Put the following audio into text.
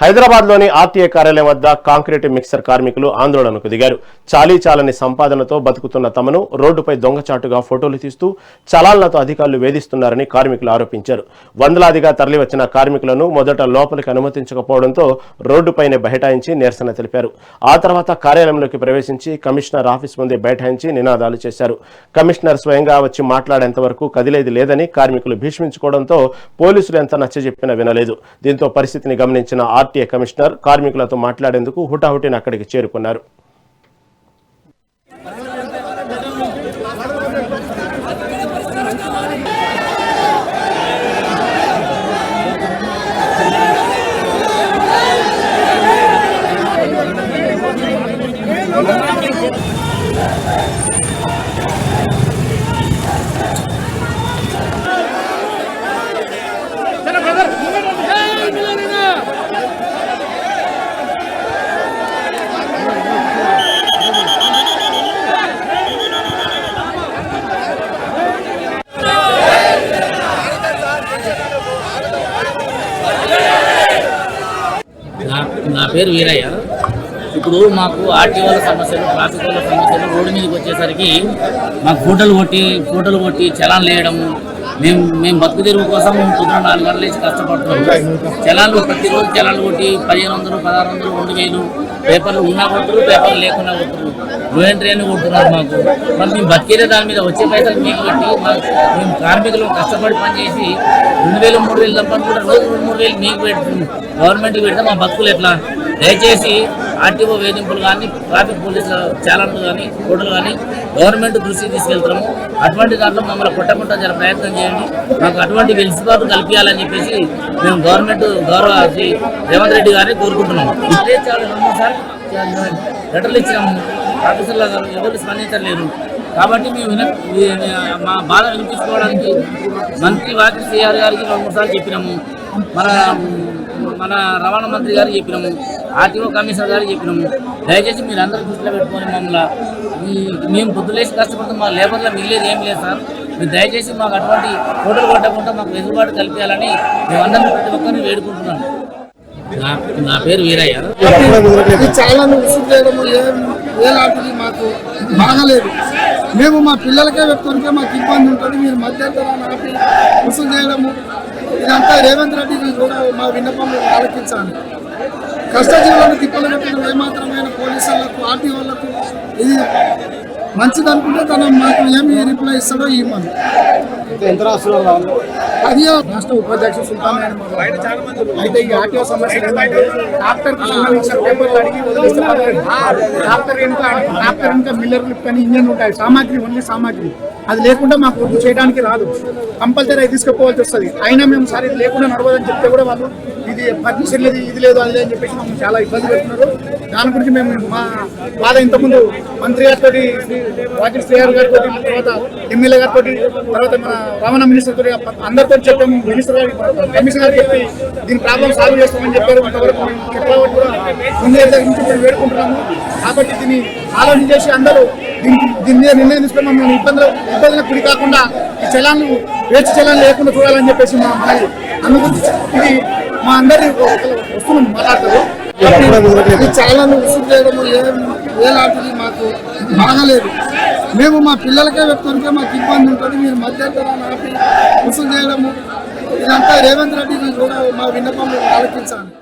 హైదరాబాద్లోని ఆర్టీఏ కార్యాలయం వద్ద కాంక్రీట్ మిక్సర్ కార్మికులు ఆందోళనకు దిగారు. చాలీచాలని సంపాదనతో బతుకుతున్న తమను రోడ్డుపై దొంగచాటుగా ఫోటోలు తీస్తూ చలాన్లతో అధికారులు వేధిస్తున్నారని కార్మికులు ఆరోపించారు. వందలాదిగా తరలివచ్చిన కార్మికులను మొదట లోపలికి అనుమతించకపోవడంతో రోడ్డుపైనే బైఠాయించి నిరసన తెలిపారు. ఆ తర్వాత కార్యాలయంలోకి ప్రవేశించి కమిషనర్ ఆఫీస్ ముందే బైఠాయించి నినాదాలు చేశారు. కమిషనర్ స్వయంగా వచ్చి మాట్లాడేంత వరకు కదిలేది లేదని కార్మికులు భీష్మించుకోవడంతో పోలీసులు ఎంత నచ్చజెప్పినా వినలేదు. దీంతో పరిస్థితిని గమనించిన ఆర్టీఏ కమిషనర్ కార్మికులతో మాట్లాడేందుకు హుటాహుటిన అక్కడికి చేరుకున్నారు. నా పేరు వీరయ్య. ఇప్పుడు మాకు ఆర్టీఓ సమస్యలు, ట్రాఫిక్ వాళ్ళ సమస్యలు, రోడ్డు మీదకి వచ్చేసరికి మాకు ఫోటోలు కొట్టి చలాన్లు వేయడము. మేము బతుకు తెరువు కోసం పొద్దున 4 గంటల నుంచి కష్టపడుతున్నాము. చలాన్లు ప్రతిరోజు చలాన్లు కొట్టి 1500, 1600, 2000 పేపర్లు ఉన్నా కొట్టురు, పేపర్లు లేకున్నా కొట్టురు, రోయంట్రీ అని కొడుతున్నారు మాకు. మరి మేము బతికేదే దాని మీద వచ్చే పైసలు మీకు పెట్టి మేము కార్మికులు కష్టపడి పనిచేసి 2000, 3000 తప్పకుండా రోజు 2-3 వేలు మీకు పెడుతుంది. గవర్నమెంట్కి పెడితే మా బతుకులు ఎట్లా? దయచేసి ఆర్టీఓ వేధింపులు కానీ, ట్రాఫిక్ పోలీసుల చాలన్లు కానీ, ఫోటోలు కానీ గవర్నమెంట్ దృష్టికి తీసుకెళ్తాము. అటువంటి దాంట్లో మమ్మల్ని కొట్టకుండా జర ప్రయత్నం చేయండి. మాకు అటువంటి వెలుసుబాటు కల్పించాలని చెప్పేసి మేము గౌరవ శ్రీ రేవంత్ రెడ్డి గారిని కోరుకుంటున్నాము. ఇదే చాలా 2-3 లెటర్లు ఇచ్చినాము. ఆఫీసర్ల గారు ఎవరు స్పందించలేరు. కాబట్టి మేము మా బాధ వినిపించుకోవడానికి మంత్రి వాకిటి సిఆర్ గారికి 2-3 సార్లు చెప్పినాము. మన రవాణా మంత్రి గారికి చెప్పినాము, ఆర్టీఓ కమిషనర్ గారికి చెప్పినాము. దయచేసి మీరు అందరూ దృష్టిలో పెట్టుకొని మమ్మల్ని మేము పొద్దులేసి కష్టపడుతాం, మా లేబర్లో మిగిలేదు ఏం లేదు సార్. మీరు దయచేసి మాకు అటువంటి ఫోటోలు కొట్టకుండా మాకు వెసులుబాటు కల్పించాలని మేమందరం ప్రతి ఒక్కరిని వేడుకుంటున్నాను. నా పేరు వీరయ్య. చాలా విసుగు చేయడం ఏలాంటిది మాకు బాగలేదు. మేము మా పిల్లలకే పెట్టుకుంటే మాకు ఇబ్బంది ఉంటుంది. మీరు మధ్యంతరాన్ని ఆపి విసుగు చేయడము ఇదంతా రేవంత్ రెడ్డికి కూడా మా విన్నపం ఆలోచించాలి. కష్టజీవులను తిప్పలు పెట్టడం ఏమాత్రమైన పోలీసులకు, ఆర్టీఓ వాళ్ళకు ఇది మంచిది అనుకుంటే తను మాకు ఏమి రిప్లై ఇస్తాడో ఇవ్వమని. అది రాష్ట్ర ఉపాధ్యక్షుడు సుల్తాన్ అయితే ఈ ఆర్టీఓ సమస్యలు ఏంటంటే డాక్టర్కి సంబంధించిన పేపర్లు అడిగి వదిలేస్తే డాక్టర్ ఇంకా మిల్లర్ లిఫ్ట్ అని ఇంజన్ ఉంటాయి, సామాగ్రి, ఓన్లీ సామాగ్రి. అది లేకుండా మాకు వర్క్ చేయడానికి రాదు. కంపల్సరీ తీసుకుపోవాల్సి వస్తుంది. అయినా మేము సార్ ఇది లేకుండా నడవదని చెప్తే కూడా వాళ్ళు ఇది పర్మిషన్ లేదు, ఇది లేదు, అది లేదని చెప్పేసి మమ్మల్ని చాలా ఇబ్బంది పెడుతున్నారు. దాని గురించి మేము మా బాధ ఇంతకుముందు మంత్రి గారితో, వాకిటి శ్రీఆర్ గారితో, తర్వాత ఎమ్మెల్యే గారితో, తర్వాత మన రవాణా మినిస్టర్ తో అందరితో చెప్పాము. మినిస్టర్ గారికి, కమిషనర్ గారికి చెప్పి దీని ప్రాబ్లం సాల్వ్ చేస్తామని చెప్పారు. అంతవరకు మేము చెప్పేవాళ్ళు కూడా ముందే దగ్గర నుంచి మేము వేడుకుంటున్నాము. కాబట్టి దీన్ని ఆలోచన చేసి అందరూ దీని మీద నిర్ణయం తీసుకొని మమ్మల్ని ఇబ్బందులకు గురి కాకుండా ఈ చలాన్లు వేచి చలాన్లు లేకుండా చూడాలని చెప్పేసి మా అమ్మాయి అందుకు ఇది మా అందరి వస్తున్నాం మాట్లాడతారు. చాలా విసుగు చేయడం ఏలాంటిది మాకు బాగలేదు. మేము మా పిల్లలకే పెట్టుకుంటే మాకు ఇబ్బంది ఉంటుంది. మీరు మధ్యంతరాన్ని ఆపి విసుగు చేయడము ఇదంతా రేవంత్ రెడ్డికి కూడా మా విన్నపం ఆలోచించాలి.